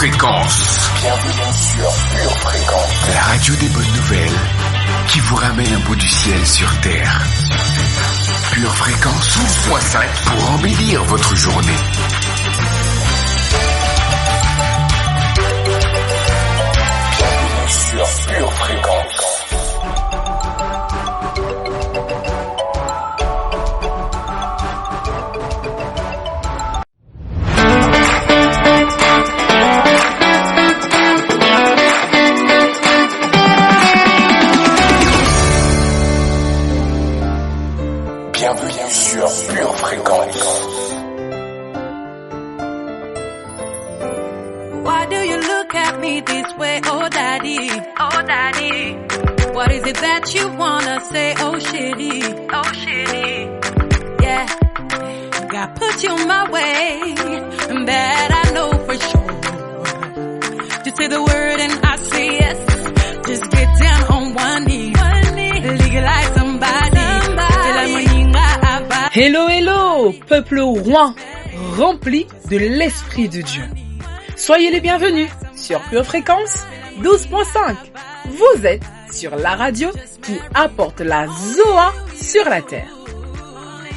Fréquence. Bienvenue sur Pure Fréquence. La radio des bonnes nouvelles qui vous ramène un bout du ciel sur Terre. Pure Fréquence 12.5 pour embellir votre journée. Bienvenue sur Pure Fréquence. Bienvenue sur Pure Fréquence. Why do you look at me this way, oh daddy? Oh daddy. What is it that you wanna say, oh shitty? Oh shitty. Yeah, God put you my way, and that I know for sure. Just say the word and I say yes. Just get down on one knee. Legalize somebody. Hello, hello, peuple roi, rempli de l'Esprit de Dieu. Soyez les bienvenus sur Pure Fréquence 12.5. Vous êtes sur la radio qui apporte la Zoa sur la terre.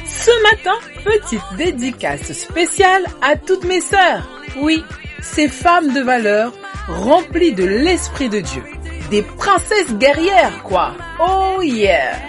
Ce matin, petite dédicace spéciale à toutes mes sœurs. Oui, ces femmes de valeur remplies de l'Esprit de Dieu. Des princesses guerrières, quoi. Oh yeah!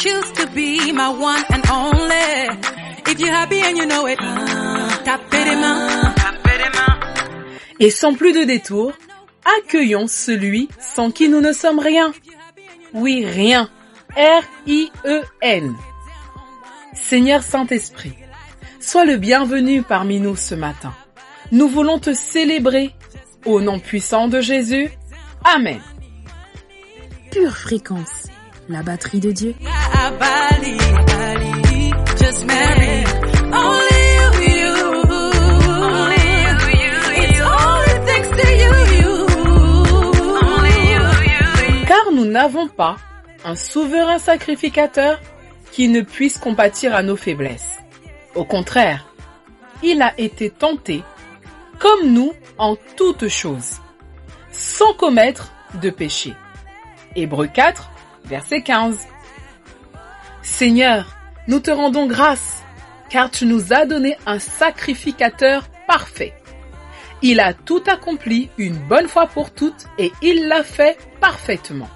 Choose to be my one and only. If you're happy and you know it, tapez les mains. Et sans plus de détour, accueillons celui sans qui nous ne sommes rien. Oui, rien. R-I-E-N. Seigneur Saint-Esprit, sois le bienvenu parmi nous ce matin. Nous voulons te célébrer. Au nom puissant de Jésus. Amen. Pure Fréquence. La batterie de Dieu. Car nous n'avons pas un souverain sacrificateur qui ne puisse compatir à nos faiblesses. Au contraire, il a été tenté comme nous en toutes choses, sans commettre de péché. Hébreux 4, Verset 15. Seigneur, nous te rendons grâce, car tu nous as donné un sacrificateur parfait. Il a tout accompli une bonne fois pour toutes et il l'a fait parfaitement.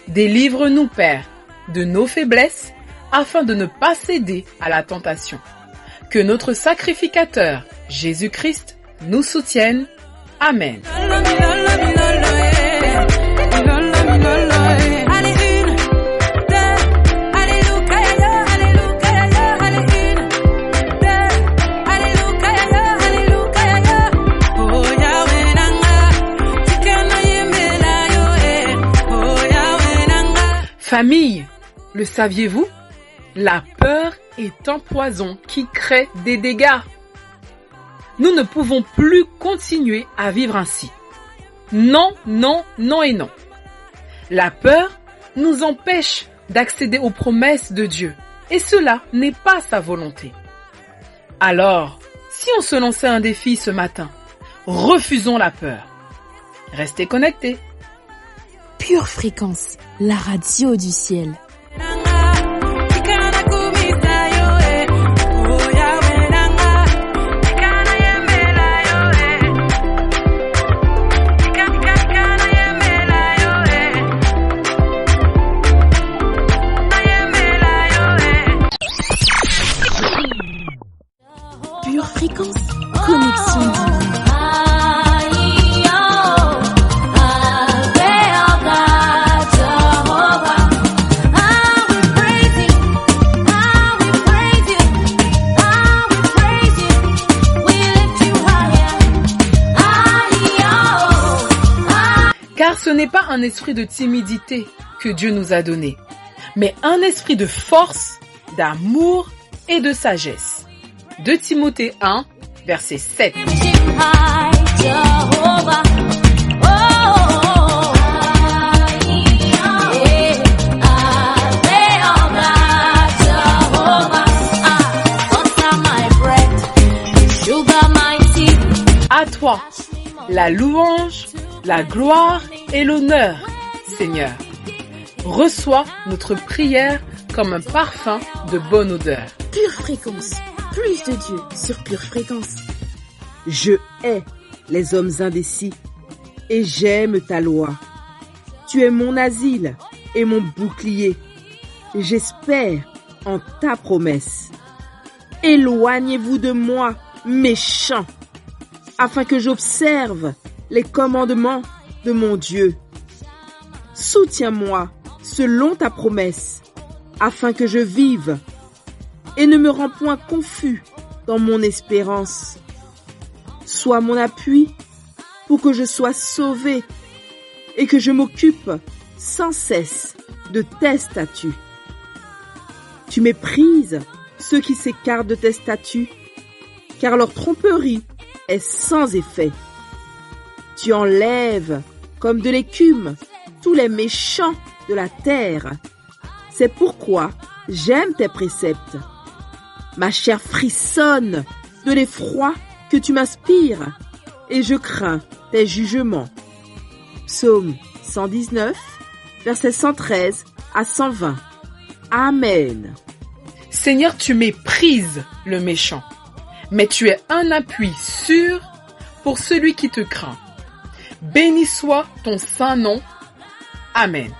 Délivre-nous, Père, de nos faiblesses, afin de ne pas céder à la tentation. Que notre sacrificateur, Jésus-Christ, nous soutienne. Amen. Famille, le saviez-vous? La peur est un poison qui crée des dégâts. Nous ne pouvons plus continuer à vivre ainsi. Non, non, non et non. La peur nous empêche d'accéder aux promesses de Dieu et cela n'est pas sa volonté. Alors, si on se lançait un défi ce matin, refusons la peur. Restez connectés. Pure Fréquence, la radio du ciel. Pure Fréquence, connexion divine. Car ce n'est pas un esprit de timidité que Dieu nous a donné, mais un esprit de force, d'amour et de sagesse. 2 Timothée 1, verset 7. À toi, la louange, la gloire et l'honneur, Seigneur. Reçois notre prière comme un parfum de bonne odeur. Pure Fréquence, plus de Dieu sur Pure Fréquence. Je hais les hommes indécis et j'aime ta loi. Tu es mon asile et mon bouclier. J'espère en ta promesse. Éloignez-vous de moi, méchants, afin que j'observe les commandements de mon Dieu. Soutiens-moi selon ta promesse, afin que je vive, et ne me rends point confus dans mon espérance. Sois mon appui pour que je sois sauvé et que je m'occupe sans cesse de tes statuts. Tu méprises ceux qui s'écartent de tes statuts, car leur tromperie est sans effet. Tu enlèves comme de l'écume tous les méchants de la terre. C'est pourquoi j'aime tes préceptes. Ma chair frissonne de l'effroi que tu m'inspires et je crains tes jugements. Psaume 119, versets 113 à 120. Amen. Seigneur, tu méprises le méchant, mais tu es un appui sûr pour celui qui te craint. Béni soit ton saint nom. Amen.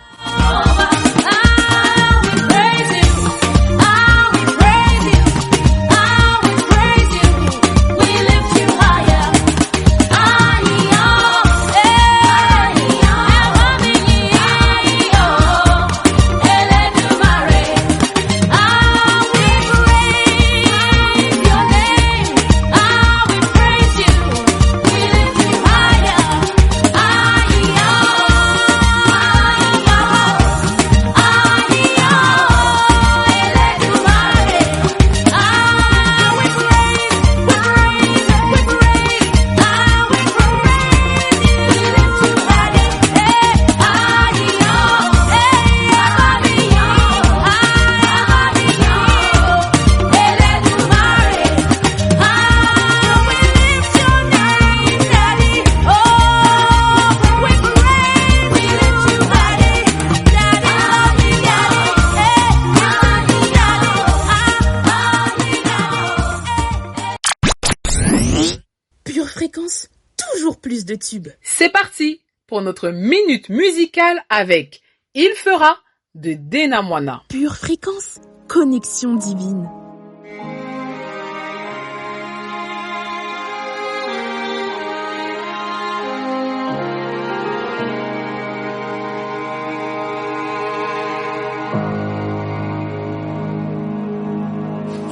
Toujours plus de tubes. C'est parti pour notre minute musicale avec Il fera de Dena Moana. Pure Fréquence, connexion divine.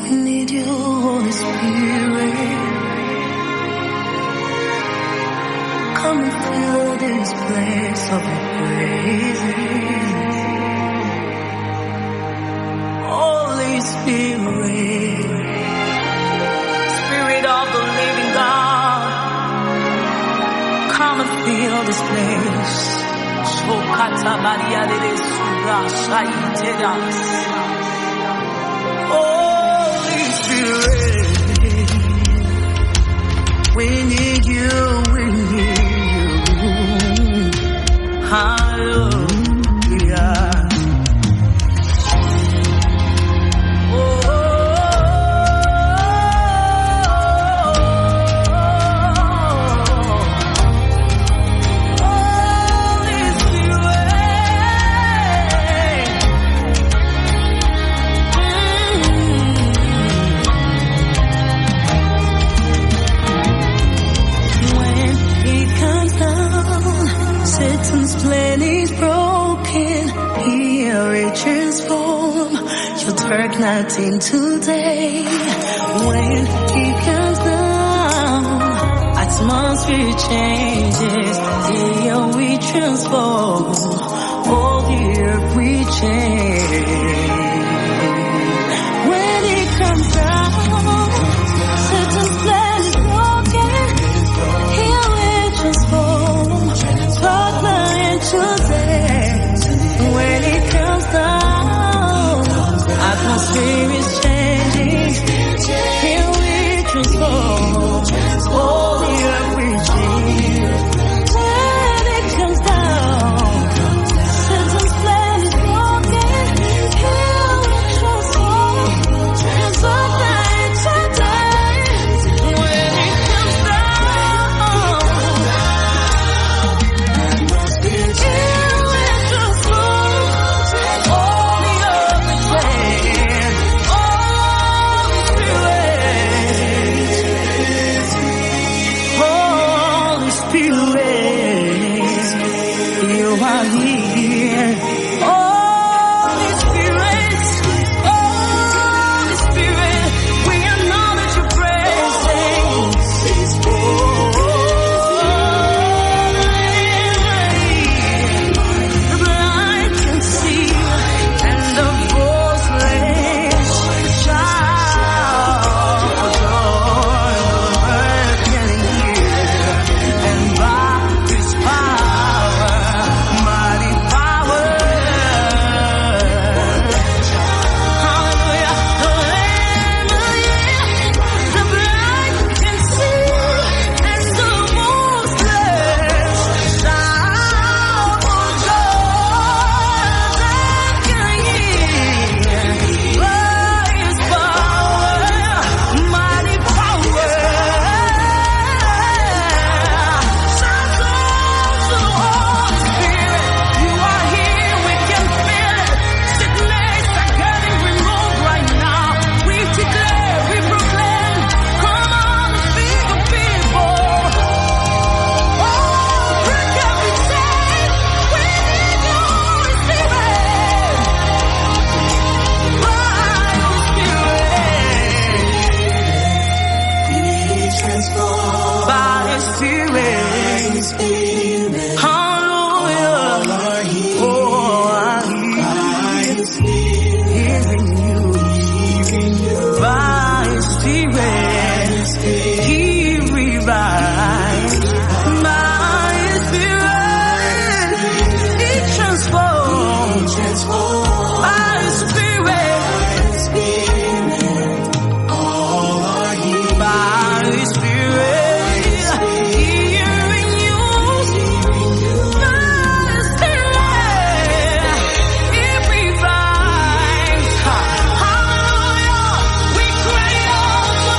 We need you, Holy Spirit. Come and fill this place of your praises. Holy Spirit, Spirit of the living God, come and fill this place. Shokata Maria de Sura Shaitedas. Holy Spirit, we need you, we need hallelujah. Satan's plan is broken, here it transform your dark night into day. When he comes down, I atmosphere changes, the air we transform, all the earth we change. When it comes down, Satan's plan is broken, here we transform, toddler into death. When it comes down, atmosphere is changing, here we transform, all the earth we change. When it comes down, Satan's plan is broken, here we transform, toddler into death. When it comes down, here we transform, all the earth we change. Holy Spirit, you are here. Holy Spirit, we acknowledge your presence. The blind can see and the voiceless shout for joy. The earth can hear, and by His power, mighty power. Hallelujah, hallelujah. The blind can see, and the voiceless shout for joy. The earth can hear, by His power, mighty power. Shout to the Holy Spirit, you are here, we can feel it. Sickness are getting removed right now. We declare, we proclaim, come on, speak of people. Oh, break every chain, we need your Holy Spirit. By Holy Spirit, by His Spirit, hallelujah. Oh, I hear you. By His Spirit, He revives. By His Spirit, He transforms. By His Spirit, by His Spirit, He renews. By His Spirit, He revives. Hallelujah, we cry out to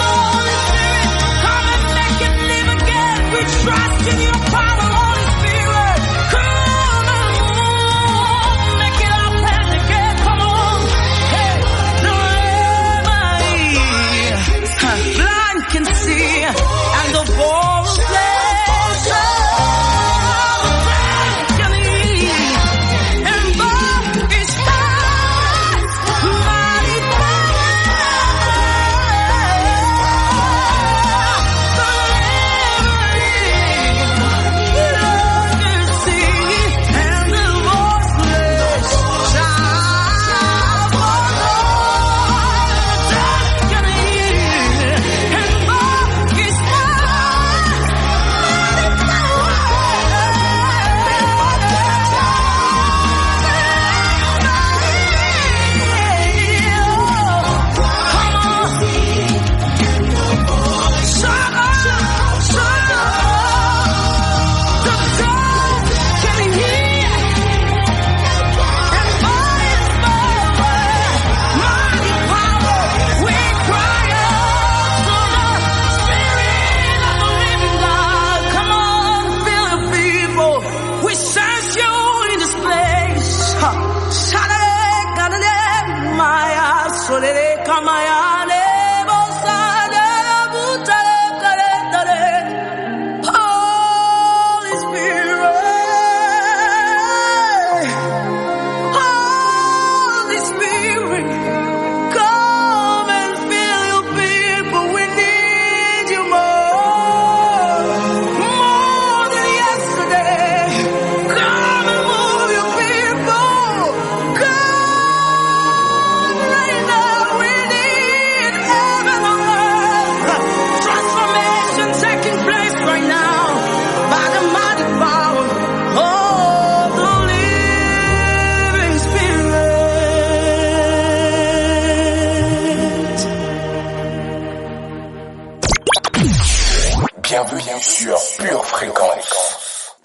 Bienvenue sur Pure Fréquence.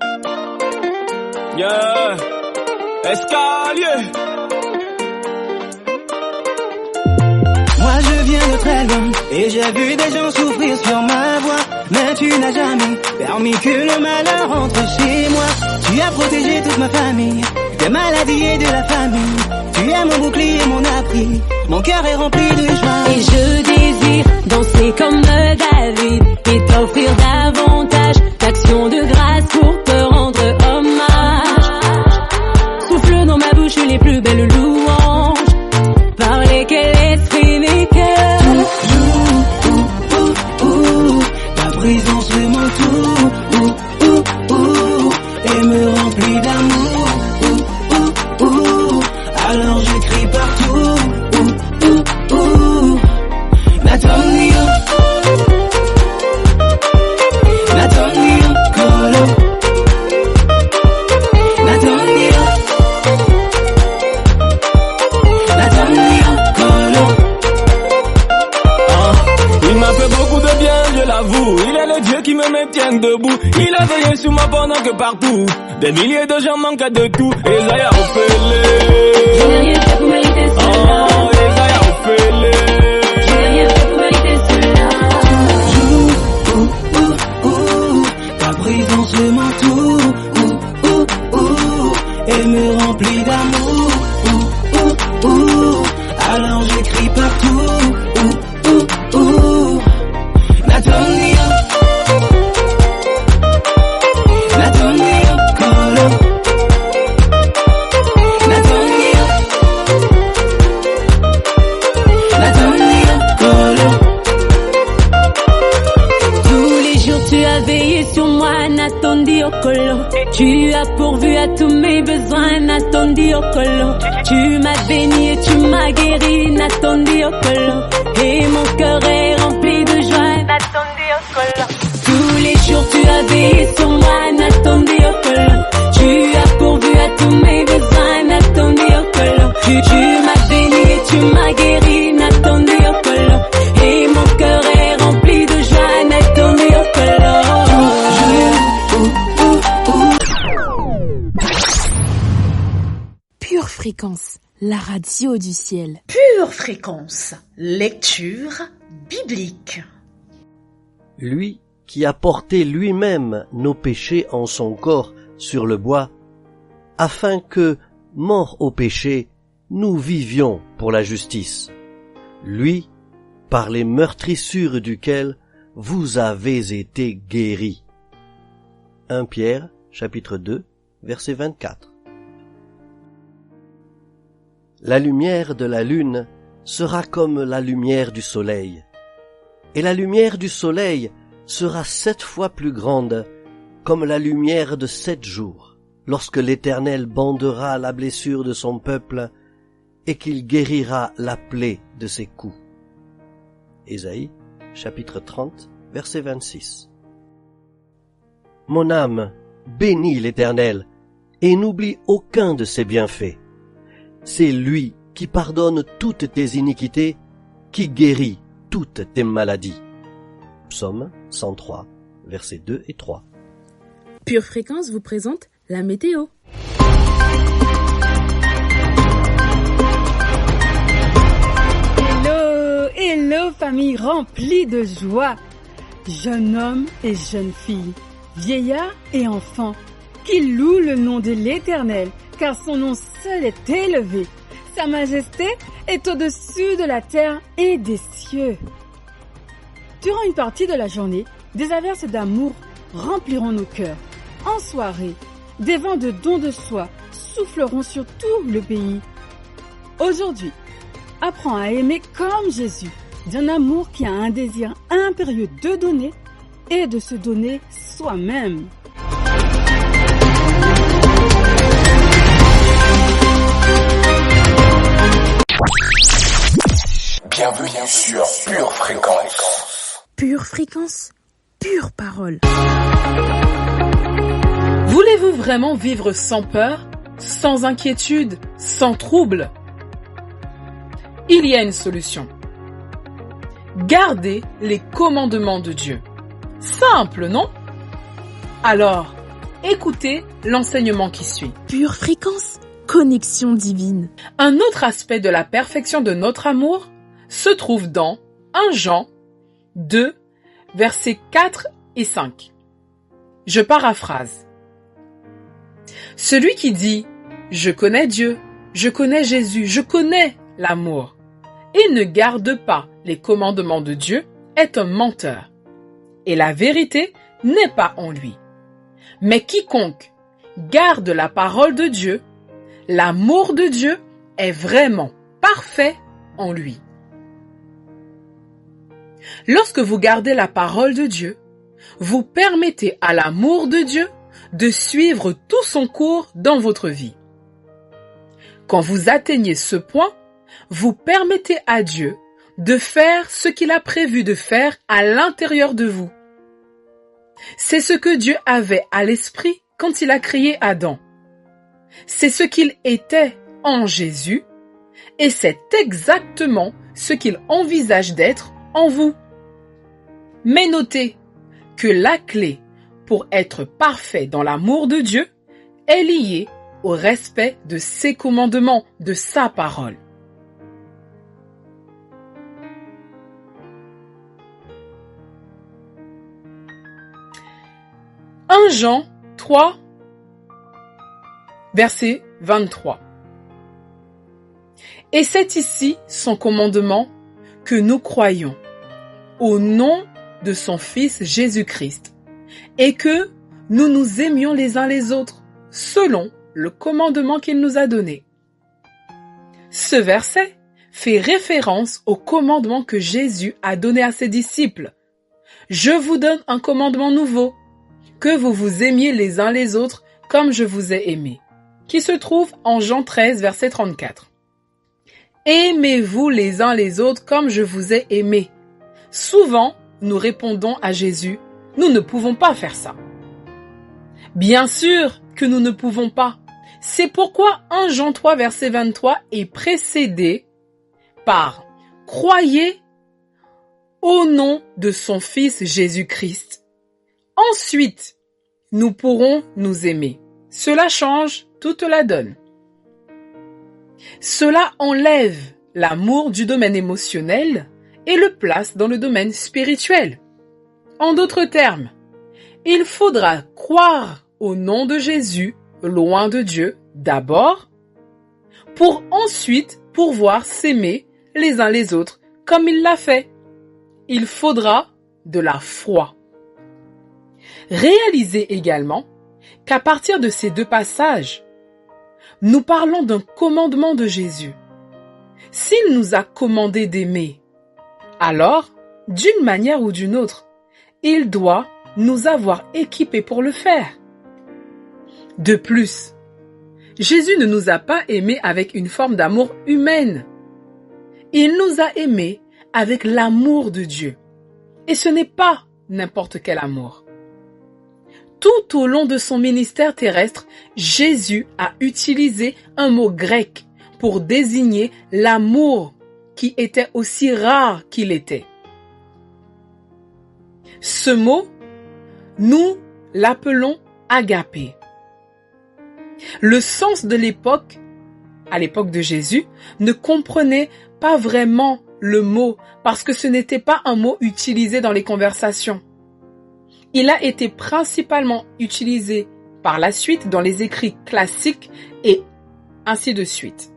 Yeah, escalier. Moi je viens de très loin et j'ai vu des gens souffrir sur ma voie. Mais tu n'as jamais permis que le malheur entre chez moi. Tu as protégé toute ma famille des maladies et de la famine. Tu es mon bouclier, mon abri. Mon cœur est rempli de joie. Et je désire danser comme David et t'offrir davantage d'actions de grâce pour te rendre hommage. Souffle dans ma bouche les plus belles louanges par lesquelles exprime mes cœurs. Ta présence me m'entoure et me remplit d'amour. Alors je crie partout. Nathaniel, Kolo. Nathaniel, Kolo. Il m'a fait beaucoup de bien, je l'avoue. Il est le Dieu qui me maintient debout. Il a veillé sur moi pendant que partout des milliers de gens manquaient de tout. Esaïa Ophélie. Je n'ai rien fait pour mériter cela. Oh, Esaïa Ophélie. Je n'ai rien fait pour mériter cela. Ta présence m'entoure et me remplit d'amour. Alors je crie partout. Nathaniel, Kolo. Nathaniel, Kolo. Tous les jours tu as veillé sur moi, Natondi Okolo. Tu as pourvu à tous mes besoins, Natondi Okolo. Tu m'as béni et tu m'as guéri, Natondi Okolo. Et mon cœur est rempli de joie, Natondi Okolo. Tous les jours tu as veillé sur moi, Natondi Okolo. Tu as pourvu à tous mes besoins, Natondi Okolo. Tu m'as béni et tu m'as guéri, Natondi Okolo. Et mon cœur est rempli de joie, Natondi Okolo. Pure Fréquence, la radio du ciel. Pure Fréquence, lecture biblique. Lui qui a porté lui-même nos péchés en son corps sur le bois, afin que, morts au péché, nous vivions pour la justice. Lui, par les meurtrissures duquel vous avez été guéris. 1 Pierre, chapitre 2, verset 24. La lumière de la lune sera comme la lumière du soleil, et la lumière du soleil sera 7 fois plus grande, comme la lumière de 7 jours, lorsque l'Éternel bandera la blessure de son peuple, et qu'il guérira la plaie de ses coups. Ésaïe, chapitre 30, verset 26. Mon âme, bénis l'Éternel, et n'oublie aucun de ses bienfaits. C'est lui qui pardonne toutes tes iniquités, qui guérit toutes tes maladies. Psaume 103, versets 2 et 3. Pure Fréquence vous présente la météo. Hello famille remplie de joie, jeunes hommes et jeunes filles, vieillards et enfants, qui louent le nom de l'Éternel, car son nom seul est élevé. Sa majesté est au-dessus de la terre et des cieux. Durant une partie de la journée, des averses d'amour rempliront nos cœurs. En soirée, des vents de don de soi souffleront sur tout le pays. Aujourd'hui, apprends à aimer comme Jésus, d'un amour qui a un désir impérieux de donner et de se donner soi-même. Bienvenue sur Pure Fréquence. Pure Fréquence, pure parole. Voulez-vous vraiment vivre sans peur, sans inquiétude, sans trouble? Il y a une solution. Gardez les commandements de Dieu. Simple, non? Alors, écoutez l'enseignement qui suit. Pure fréquence, connexion divine. Un autre aspect de la perfection de notre amour se trouve dans 1 Jean 2, versets 4 et 5. Je paraphrase. Celui qui dit « Je connais Dieu, je connais Jésus, je connais l'amour » et ne garde pas les commandements de Dieu est un menteur. Et la vérité n'est pas en lui. Mais quiconque garde la parole de Dieu, l'amour de Dieu est vraiment parfait en lui. Lorsque vous gardez la parole de Dieu, vous permettez à l'amour de Dieu de suivre tout son cours dans votre vie. Quand vous atteignez ce point, vous permettez à Dieu de faire ce qu'il a prévu de faire à l'intérieur de vous. C'est ce que Dieu avait à l'esprit quand il a créé Adam. C'est ce qu'il était en Jésus et c'est exactement ce qu'il envisage d'être en vous. Mais notez que la clé pour être parfait dans l'amour de Dieu est liée au respect de ses commandements, de sa parole. Jean 3, verset 23. Et c'est ici son commandement que nous croyons au nom de son Fils Jésus-Christ et que nous nous aimions les uns les autres selon le commandement qu'il nous a donné. Ce verset fait référence au commandement que Jésus a donné à ses disciples. Je vous donne un commandement nouveau, que vous vous aimiez les uns les autres comme je vous ai aimé, qui se trouve en Jean 13, verset 34. Aimez-vous les uns les autres comme je vous ai aimé. Souvent, nous répondons à Jésus, nous ne pouvons pas faire ça. Bien sûr que nous ne pouvons pas. C'est pourquoi 1 Jean 3, verset 23 est précédé par « Croyez au nom de son Fils Jésus-Christ ». Ensuite, nous pourrons nous aimer. Cela change toute la donne. Cela enlève l'amour du domaine émotionnel et le place dans le domaine spirituel. En d'autres termes, il faudra croire au nom de Jésus, loin de Dieu, d'abord, pour ensuite pouvoir s'aimer les uns les autres comme il l'a fait. Il faudra de la foi. Réalisez également qu'à partir de ces deux passages, nous parlons d'un commandement de Jésus. S'il nous a commandé d'aimer, alors, d'une manière ou d'une autre, il doit nous avoir équipés pour le faire. De plus, Jésus ne nous a pas aimés avec une forme d'amour humaine. Il nous a aimés avec l'amour de Dieu. Et ce n'est pas n'importe quel amour. Tout au long de son ministère terrestre, Jésus a utilisé un mot grec pour désigner l'amour qui était aussi rare qu'il était. Ce mot, nous l'appelons agapé. Le sens de l'époque, à l'époque de Jésus, ne comprenait pas vraiment le mot parce que ce n'était pas un mot utilisé dans les conversations. Il a été principalement utilisé par la suite dans les écrits classiques et ainsi de suite.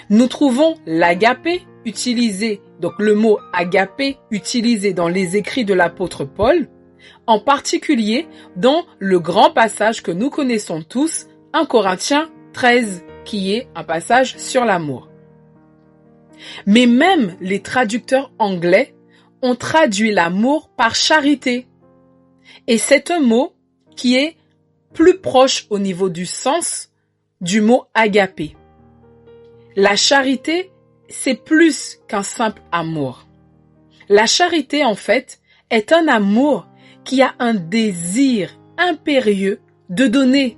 Nous trouvons l'agapé utilisé, donc le mot agapé utilisé dans les écrits de l'apôtre Paul, en particulier dans le grand passage que nous connaissons tous, 1 Corinthiens 13, qui est un passage sur l'amour. Mais même les traducteurs anglais ont traduit l'amour par charité. Et c'est un mot qui est plus proche au niveau du sens du mot agapé. La charité, c'est plus qu'un simple amour. La charité, en fait, est un amour qui a un désir impérieux de donner.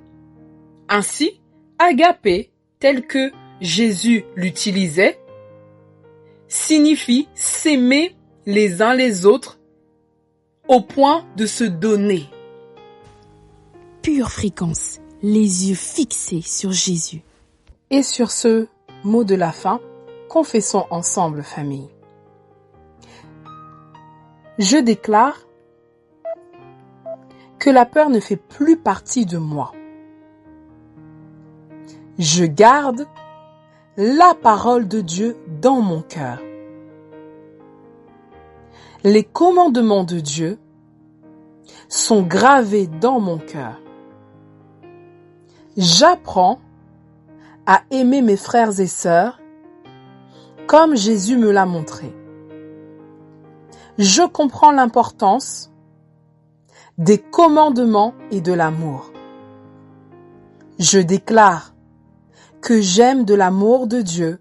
Ainsi, agapé, tel que Jésus l'utilisait, signifie s'aimer les uns les autres au point de se donner. Pure fréquence, les yeux fixés sur Jésus. Et sur ce mot de la fin, confessons ensemble, famille. Je déclare que la peur ne fait plus partie de moi. Je garde la parole de Dieu dans mon cœur. Les commandements de Dieu sont gravés dans mon cœur. J'apprends à aimer mes frères et sœurs comme Jésus me l'a montré. Je comprends l'importance des commandements et de l'amour. Je déclare que j'aime de l'amour de Dieu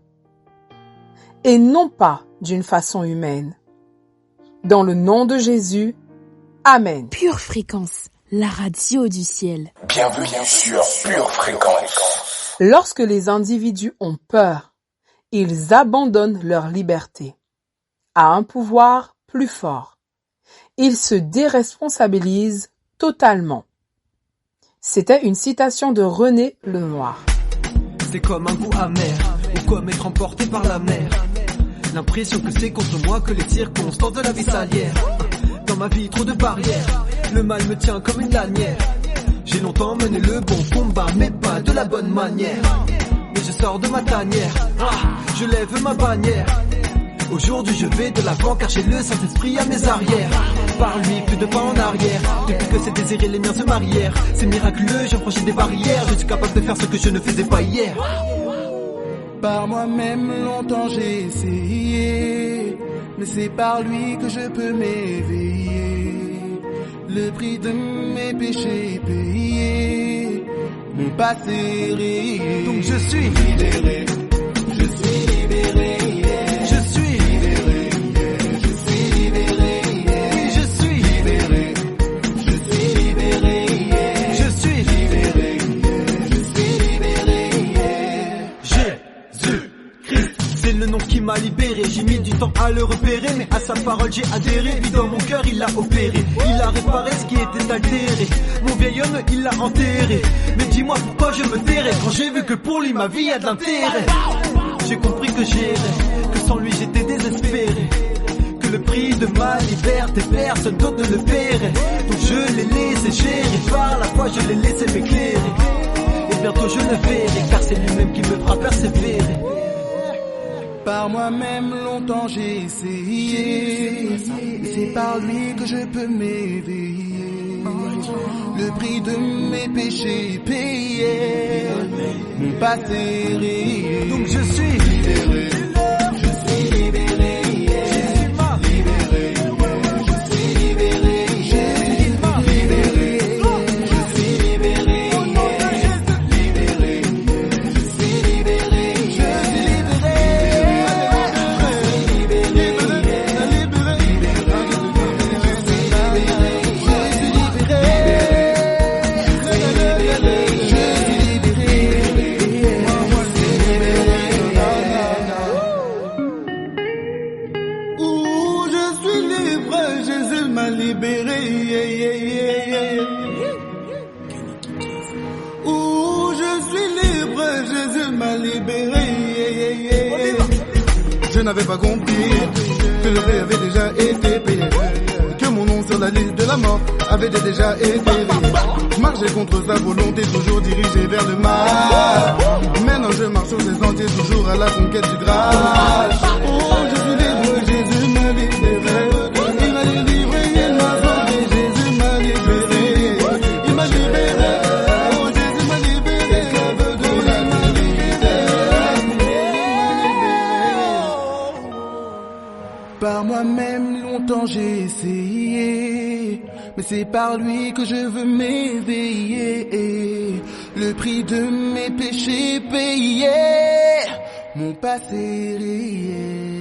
et non pas d'une façon humaine. Dans le nom de Jésus, Amen. Pure fréquence, la radio du ciel. Bienvenue sur Pure Fréquence. Lorsque les individus ont peur, ils abandonnent leur liberté à un pouvoir plus fort. Ils se déresponsabilisent totalement. C'était une citation de René Lenoir. C'est comme un goût amer, ou comme être emporté par la mer. L'impression que c'est contre moi que les circonstances de la vie s'alièrent. Dans ma vie, trop de barrières, le mal me tient comme une lanière. J'ai longtemps mené le bon combat, mais pas de la bonne manière. Mais je sors de ma tanière, je lève ma bannière. Aujourd'hui je vais de l'avant car j'ai le Saint-Esprit à mes arrières. Par lui, plus de pas en arrière. Depuis que ces désirs et les miens se marièrent, c'est miraculeux, j'ai franchi des barrières. Je suis capable de faire ce que je ne faisais pas hier. Par moi-même longtemps j'ai essayé, mais c'est par lui que je peux m'éveiller. Le prix de mes péchés payé, mon passé rayé. Donc je suis libéré, je suis libéré. Qui m'a libéré, j'ai mis du temps à le repérer, mais à sa parole j'ai adhéré. Lui dans mon cœur il l'a opéré, il a réparé ce qui était altéré. Mon vieil homme il l'a enterré. Mais dis-moi pourquoi je me tairais quand j'ai vu que pour lui ma vie a de l'intérêt. J'ai compris que j'irais, que sans lui j'étais désespéré, que le prix de ma liberté personne d'autre ne le paierait. Donc je l'ai laissé gérer, par la foi je l'ai laissé m'éclairer. Et bientôt je le verrai, car c'est lui-même qui me fera persévérer. Par moi-même longtemps j'ai essayé, mais c'est par lui que je peux m'éveiller. Le prix de mes péchés payé, mon passé rayé. Donc je suis libéré, je suis libéré. Jésus m'a libéré, je suis libéré. Jésus m'a libéré, je suis libéré. Au nom de Jésus, libéré, je suis libéré. Je suis libéré. Je n'avais pas compris que le prix avait déjà été payé, que mon nom sur la liste de la mort avait déjà été rayé. Je marchais contre sa volonté, toujours dirigé vers le mal. Maintenant je marche sur ses sentiers, toujours à la conquête du Graal. Oh, je suis libre, Jésus m'a libéré. Il m'a délivré, il m'a sauvé, Jésus m'a libéré. Il m'a libéré, oh Jésus m'a libéré. Il m'a libéré. Par moi-même longtemps j'ai essayé, mais c'est par lui que je veux m'éveiller. Le prix de mes péchés payé, mon passé rayé.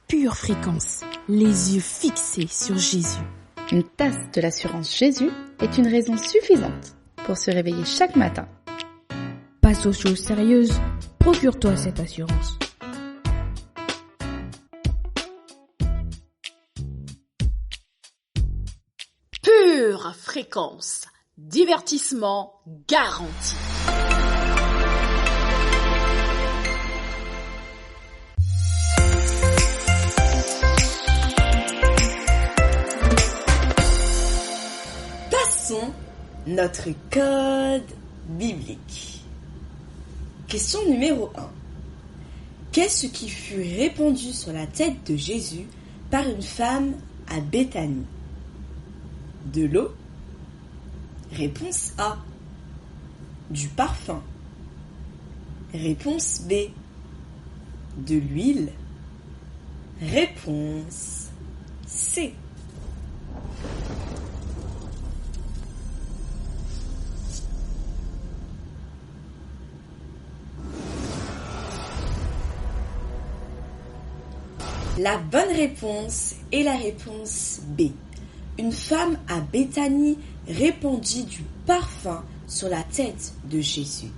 Pure fréquence, les yeux fixés sur Jésus. Une tasse de l'assurance Jésus est une raison suffisante pour se réveiller chaque matin. Passe aux choses sérieuses, procure-toi cette assurance. Pure Fréquence, divertissement garanti. Passons notre code biblique. Question numéro 1. Qu'est-ce qui fut répandu sur la tête de Jésus par une femme à Béthanie? De l'eau? Réponse A. Du parfum. Réponse B. De l'huile. Réponse C. La bonne réponse est la réponse B. Une femme à Béthanie répandit du parfum sur la tête de Jésus.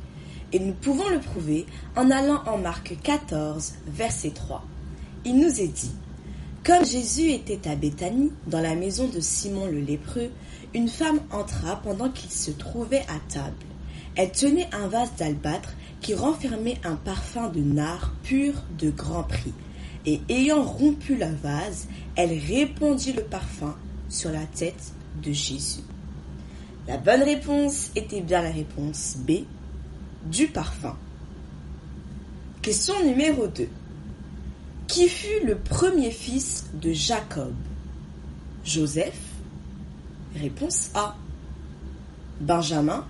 Et nous pouvons le prouver en allant en Marc 14, verset 3. Il nous est dit: comme Jésus était à Béthanie, dans la maison de Simon le lépreux, une femme entra pendant qu'il se trouvait à table. Elle tenait un vase d'albâtre qui renfermait un parfum de nard pur de grand prix. Et ayant rompu le vase, elle répandit le parfum sur la tête de Jésus. La bonne réponse était bien la réponse B, du parfum. Question numéro 2. Qui fut le premier fils de Jacob? Joseph? Réponse A. Benjamin?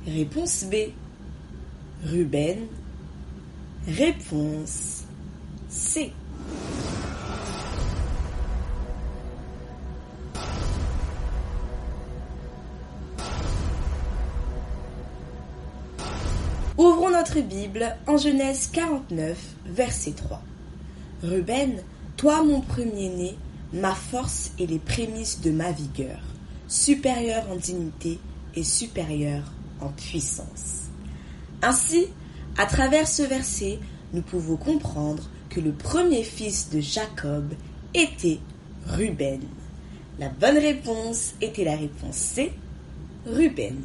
Réponse B. Ruben? Réponse C. Ouvrons notre Bible en Genèse 49, verset 3. Ruben, toi mon premier-né, ma force et les prémices de ma vigueur, supérieur en dignité et supérieur en puissance. Ainsi, à travers ce verset, nous pouvons comprendre que le premier fils de Jacob était Ruben. La bonne réponse était la réponse C, Ruben.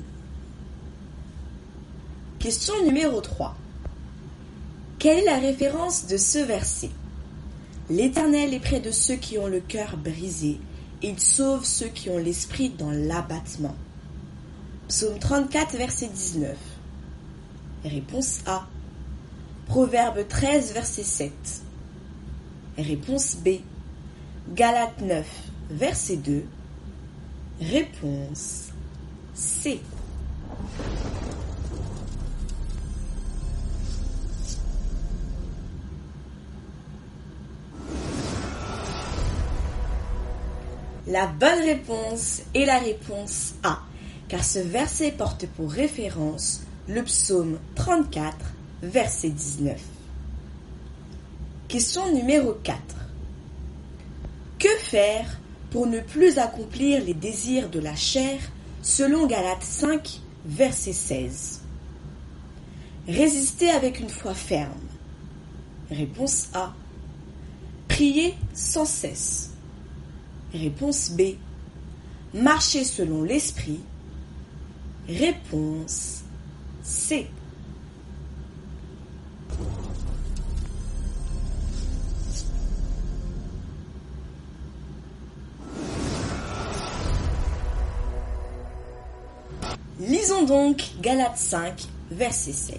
Question numéro 3. Quelle est la référence de ce verset? L'Éternel est près de ceux qui ont le cœur brisé, et il sauve ceux qui ont l'esprit dans l'abattement. Psaume 34, verset 19. Réponse A. Proverbe 13, verset 7. Réponse B. Galates 9, verset 2. Réponse C. La bonne réponse est la réponse A, car ce verset porte pour référence le psaume 34, verset 19. Question numéro 4. Que faire pour ne plus accomplir les désirs de la chair selon Galates 5, verset 16? Résister avec une foi ferme. Réponse A. Prier sans cesse. Réponse B. Marcher selon l'esprit. Réponse C. Lisons donc Galates 5, verset 16.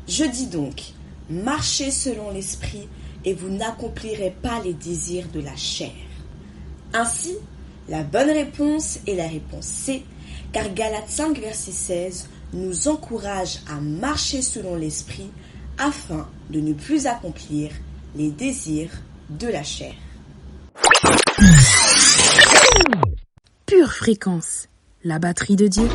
Je dis donc, marchez selon l'esprit et vous n'accomplirez pas les désirs de la chair. Ainsi, la bonne réponse est la réponse C, car Galates 5, verset 16 nous encourage à marcher selon l'esprit afin de ne plus accomplir les désirs de la chair. Pure Fréquence, la batterie de Dieu.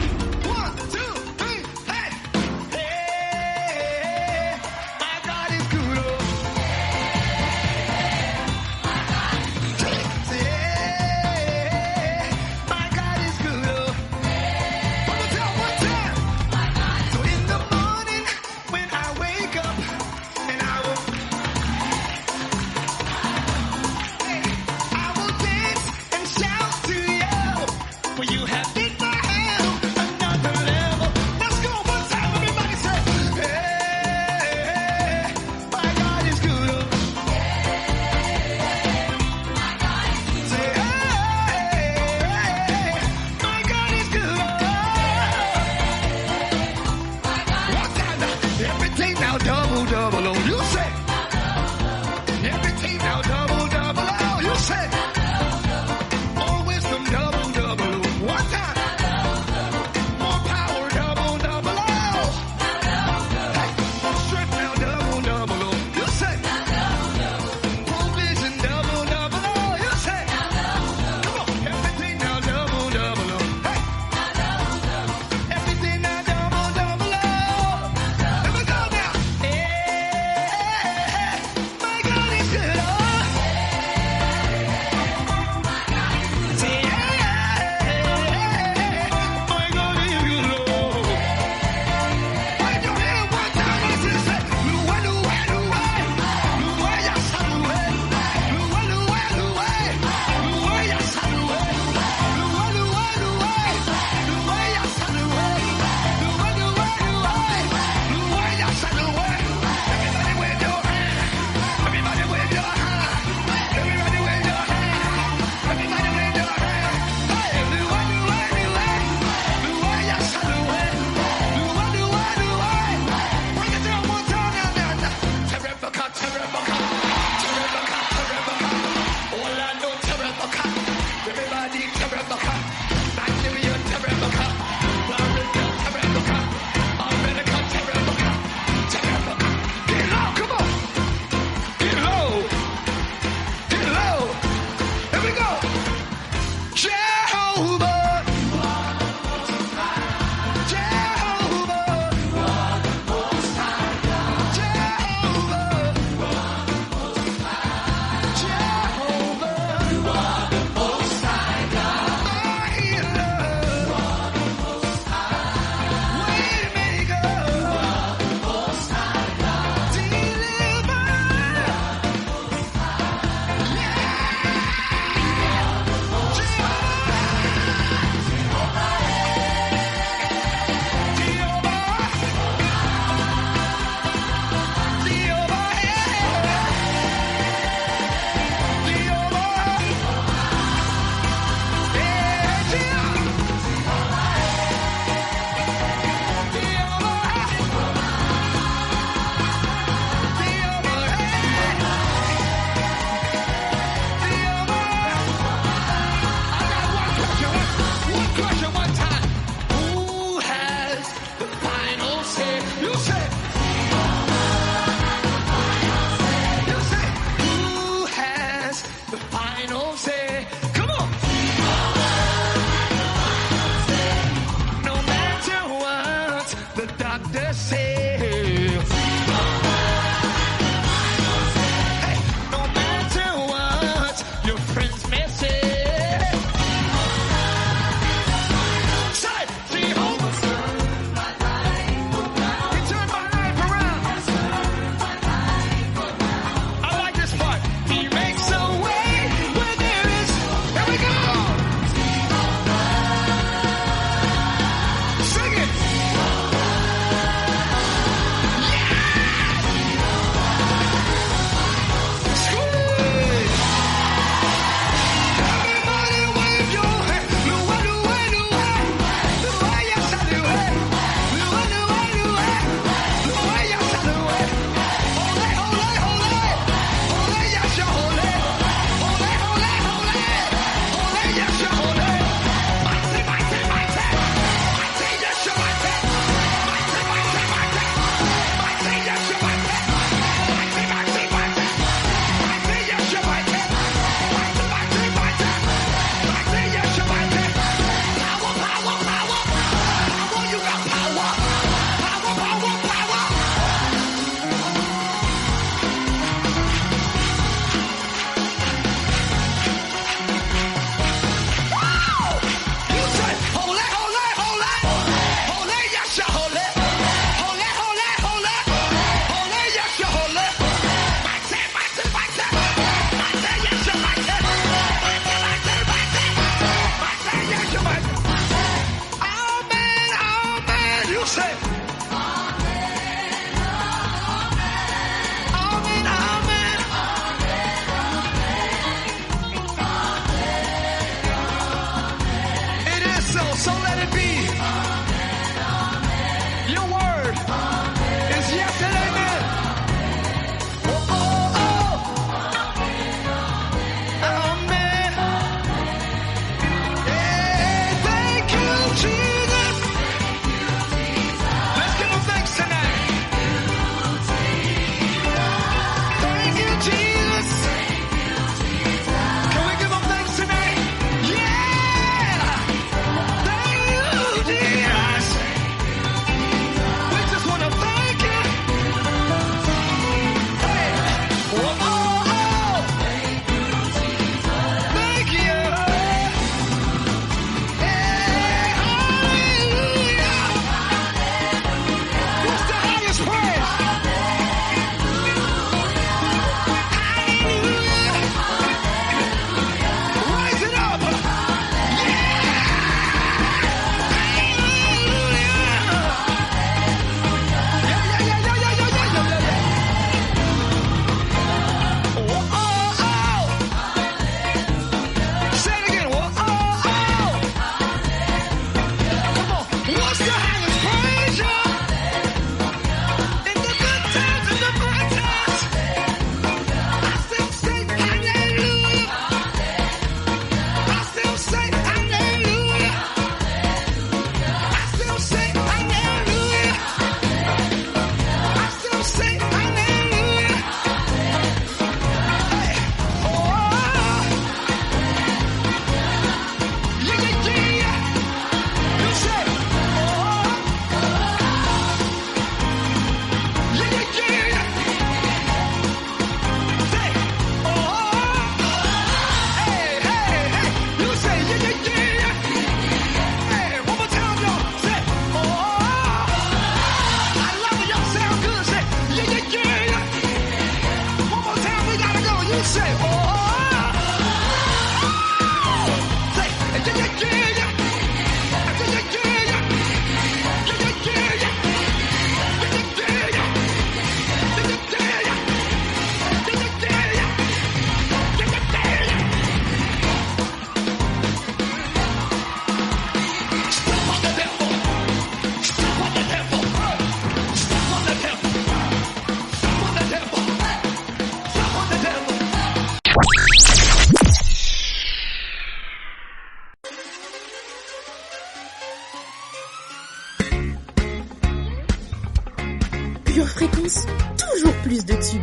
plus de tubes.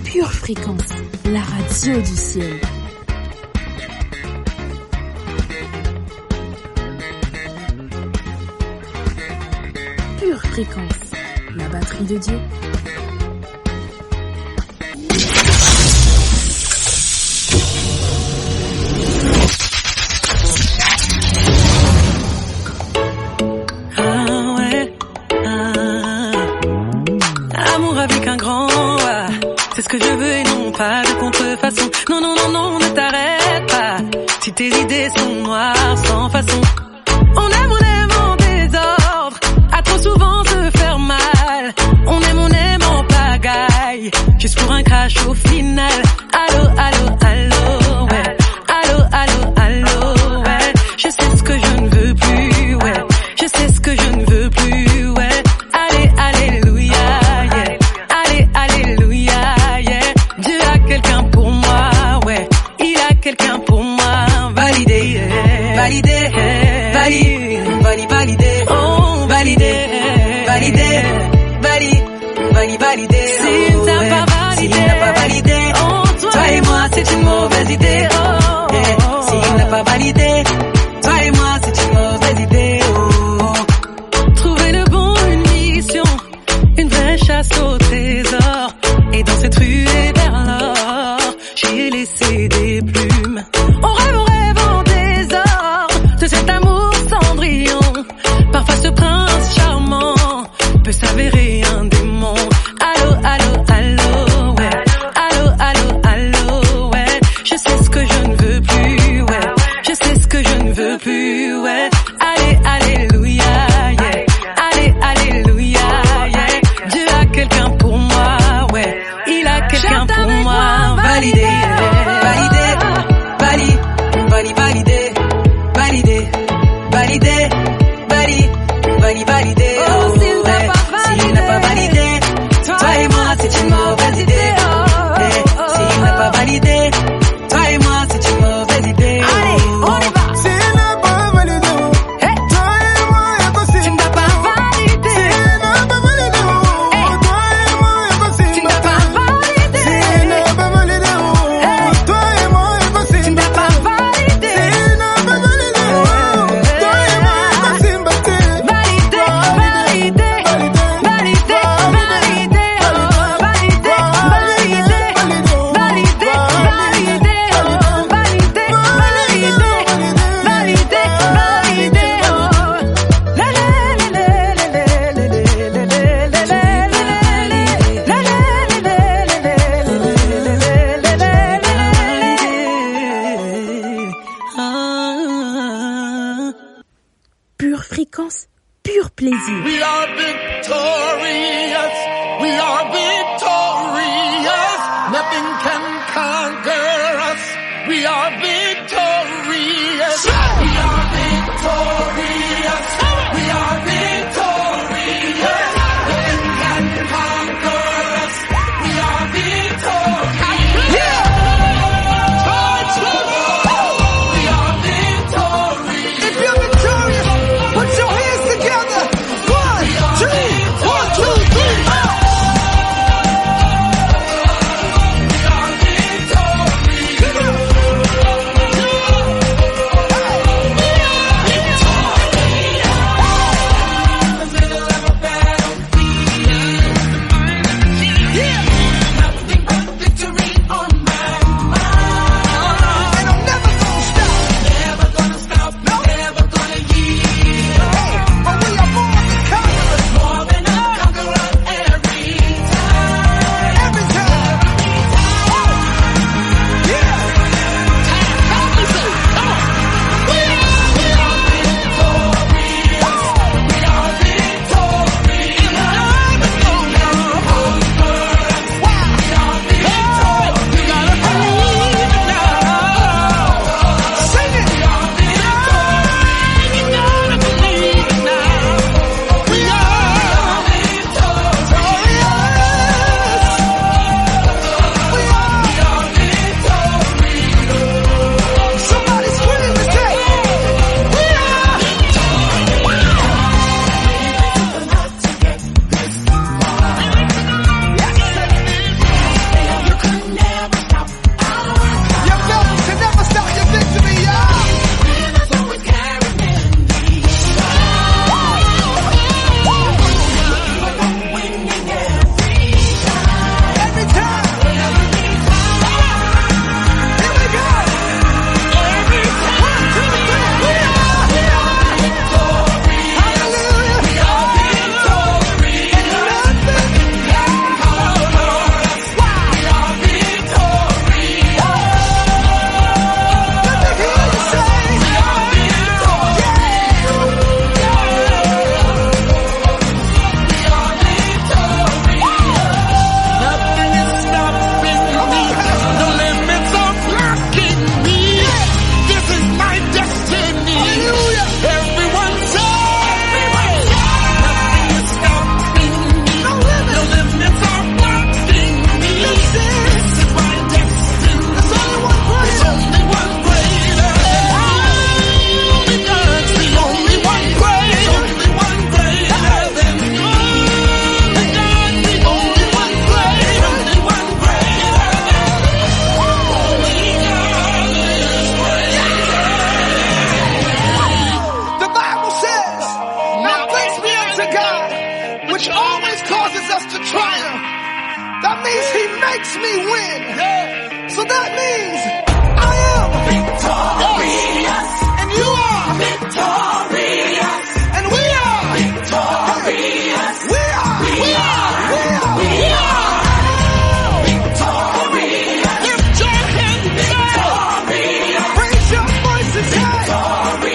Pure Fréquence, la radio du ciel. Pure Fréquence, la batterie de Dieu. Amour avec un grand A, c'est ce que je veux et non pas de contrefaçon. Non, non, non, non, ne t'arrête pas. Si tes idées sont noires, sans façon. On aime en désordre, à trop souvent se faire mal. On aime en pagaille, juste pour un crash au final. Allô, allô, allô, ouais. Allô, allô, allô, ouais. Je sais ce que je ne veux plus, ouais. Je sais ce que je ne veux plus, ouais. Allez, alléluia, yeah. Allez, alléluia, yeah. Dieu a quelqu'un pour moi, ouais. Il a quelqu'un pour moi. Validé, yeah. Validé, yeah. Validé, validé, oh, validé, validé, validé, s'il n'a pas validé, s'il n'a pas validé, oh, toi et moi c'est une mauvaise idée, oh, yeah. S'il n'a pas validé, toi et moi c'est une mauvaise idée, oh. Trouver le bon, une mission, une vraie chasse au trésor, et dans cette ruée vers l'or, j'ai laissé des plumes. On rêve en désordre de cet amour cendrillon. Parfois ce prince charmant peut s'avérer un démon. Allô, allô, allô, ouais. Allô, allô, allô, ouais. Je sais ce que je ne veux plus, ouais. Je sais ce que je ne veux plus, ouais. Allez, alléluia, yeah. Allez, alléluia, yeah. Dieu a quelqu'un pour moi, ouais. Il a quelqu'un pour moi. Validé, validé, validé, validé, validé, validé, validé, validé, oh, s'il n'a pas validé, toi et moi c'est une mauvaise idée, s'il n'a pas validé, toi et moi c'est une mauvaise idée. Allez, on y va. S'il n'a pas validé, toi et moi impossible. Tu n'as pas validé. S'il n'a pas validé, toi et moi impossible. Tu n'as pas validé. S'il n'a pas validé, toi et moi impossible. Tu n'as pas validé. S'il n'a pas validé, toi et moi impossible. Validé, validé, validé, validé, oh, validé, validé, validé, validé, oh, validé, validé, validé, oh. La la la la la la la la la la. Pure Fréquence, pur plaisir. We are victorious. We are victorious. Nothing can conquer us. We are victorious. We are victorious. We are victorious. Nothing can conquer us. We are victorious. Yeah. We are victorious. If you're victorious, put your hands together. 1, 2, 1, 2, 3. We are victorious. makes me win. Yeah. So that means I am victorious. And you are victorious. And we are victorious. We are victorious. Lift your hands high. Raise your voices high. We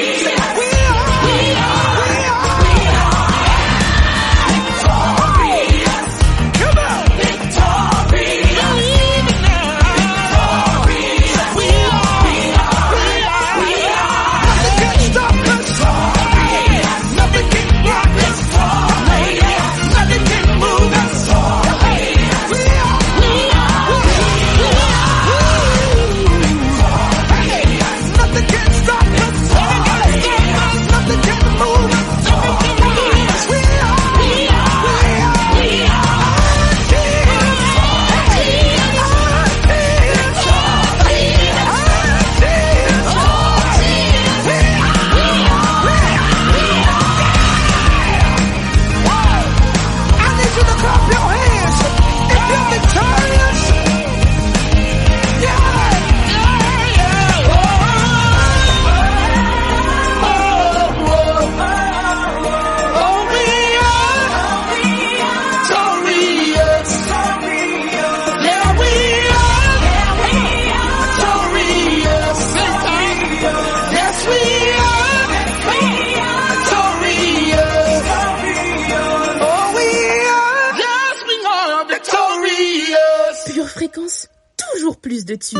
Fréquence, toujours plus de tubes.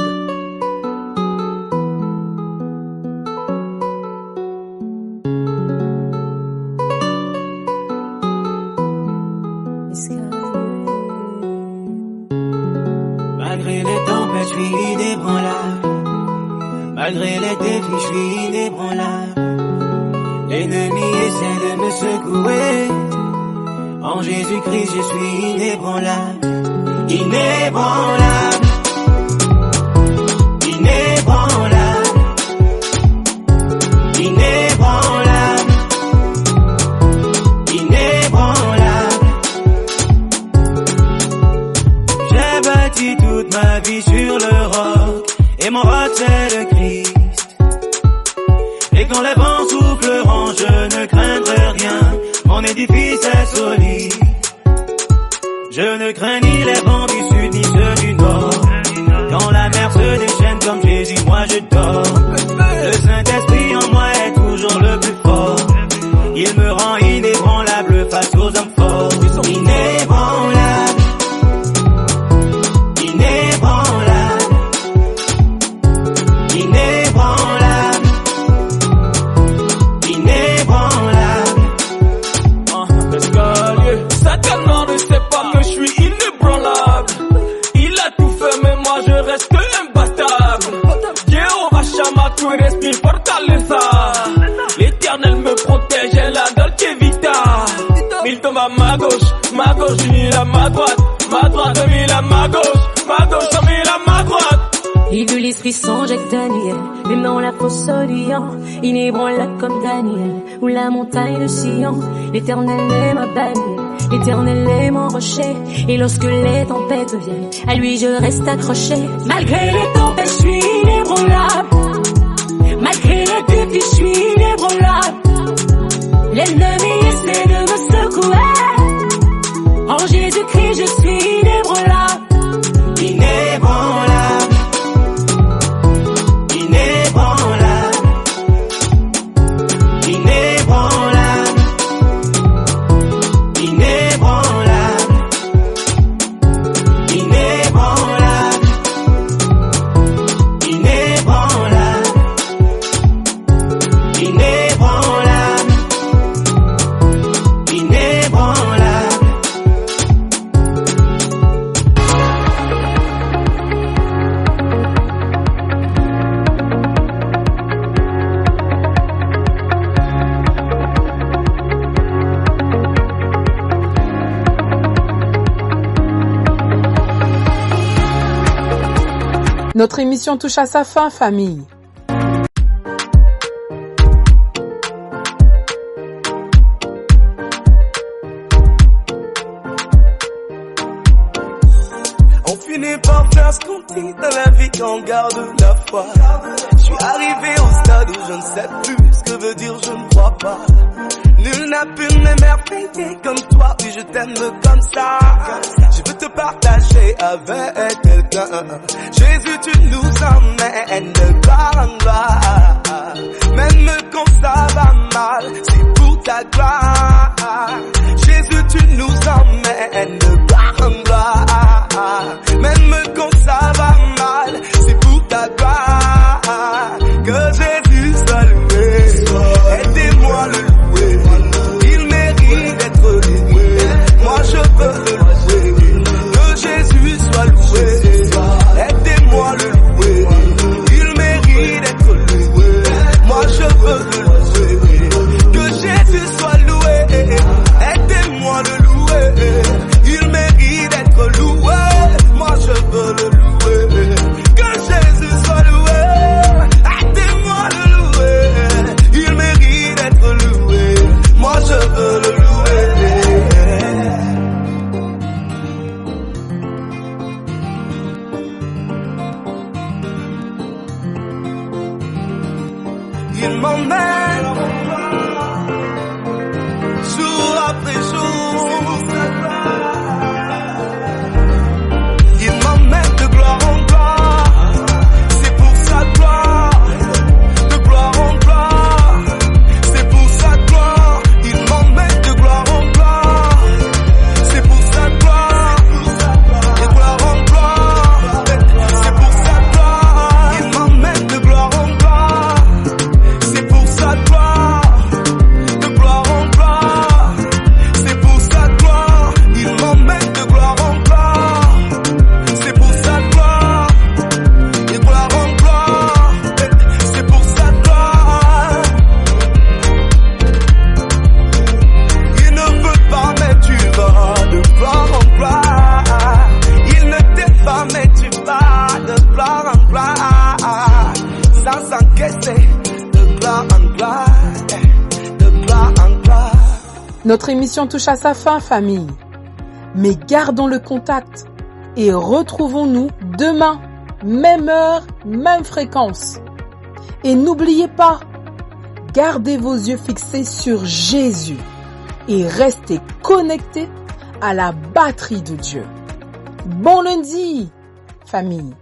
Malgré les tempêtes, je suis inébranlable. Malgré les défis, je suis inébranlable. L'ennemi essaie de me secouer. En Jésus-Christ, je suis inébranlable. Inébranlable. Inébranlable. Inébranlable. Inébranlable. J'ai bâti toute ma vie sur le roc. Et mon roc c'est le Christ. Et quand les vents souffleront, je ne craindrai rien. Mon édifice est solide. Je ne crains ni les vents du sud ni ceux du nord. Quand la mer se déchaîne comme Jésus, moi je dors. Le Saint-Esprit en moi est toujours le plus fort. Il me rend inébranlable face aux hommes forts. Inébranlable. Inébranlable. Inébranlable. Inébranlable. Escalier, Satan ne sait pas que je suis inébranlable. Il a tout fait mais moi je reste imbattable. Jéhovah Shammah, tu restes mi fortaleza. L'Éternel me protège, et la Dolce Vita. Il tombe à ma gauche, il à ma droite il à ma gauche, il à ma droite. Il eut l'esprit sans Jacques Daniel, même dans la fosse au lion, inébranlable comme Daniel, ou la montagne de Sion. L'Éternel est ma bannière, l'Éternel est mon rocher, et lorsque les tempêtes viennent, à lui je reste accroché. Malgré les tempêtes, je suis inébranlable. Malgré les défis, je suis inébranlable. L'ennemi essaie de me secouer. En Jésus-Christ, je suis inébranlable. Inébranlable. Inébranlable. Inébranlable. Inébranlable. Inébranlable. Inébranlable. Inébranlable. Inébranlable. Notre émission touche à sa fin, famille. On finit par ce qu'on dit dans la vie qu'on garde la foi. Je suis arrivé au stade où je ne sais plus ce que veut dire je ne crois pas. Nul n'a pu m'émerveiller comme toi, oui je t'aime comme ça. Je veux te partager avec quelqu'un. Jésus tu nous emmènes de gloire en gloire. Même quand ça va mal, c'est pour ta gloire. Jésus tu nous emmènes de gloire en gloire. Même quand ça va mal, c'est pour ta gloire. Que Jésus soit loué, aidez-moi le louer. Il mérite d'être loué, moi je veux le louer. Que Jésus soit loué, aidez-moi le louer. Il mérite d'être loué, moi je veux le louer. Que Jésus soit loué, aidez-moi le louer. Il mérite d'être loué, moi je veux le louer. Que Jésus soit loué, aidez-moi le louer. Il mérite d'être loué, moi je veux le louer. Il m'emmène jour après jour. Il m'emmène de gloire en gloire. C'est pour sa gloire. De gloire en gloire. C'est pour sa gloire. Il m'emmène de gloire en gloire. C'est pour sa gloire. De gloire en gloire. C'est pour sa gloire. Il m'emmène de gloire en gloire. C'est pour sa gloire. De gloire en gloire. C'est pour sa gloire. Il m'emmène de gloire en gloire. C'est pour sa gloire. De gloire en gloire. C'est pour sa gloire. Il ne veut pas mais tu vas de gloire en gloire. Il ne t'aime pas mais tu vas de gloire en gloire. Sans s'encaisser de gloire en gloire. De gloire en gloire. Notre émission touche à sa fin, famille. Mais gardons le contact et retrouvons-nous demain, même heure, même fréquence. Et n'oubliez pas, gardez vos yeux fixés sur Jésus et restez connectés à la batterie de Dieu. Bon lundi, famille.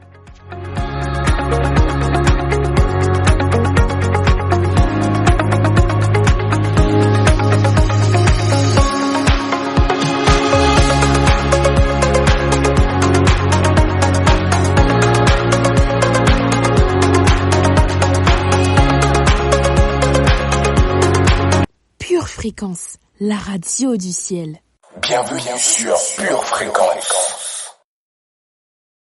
Pure Fréquence, la radio du ciel. Bienvenue sur Pure Fréquence.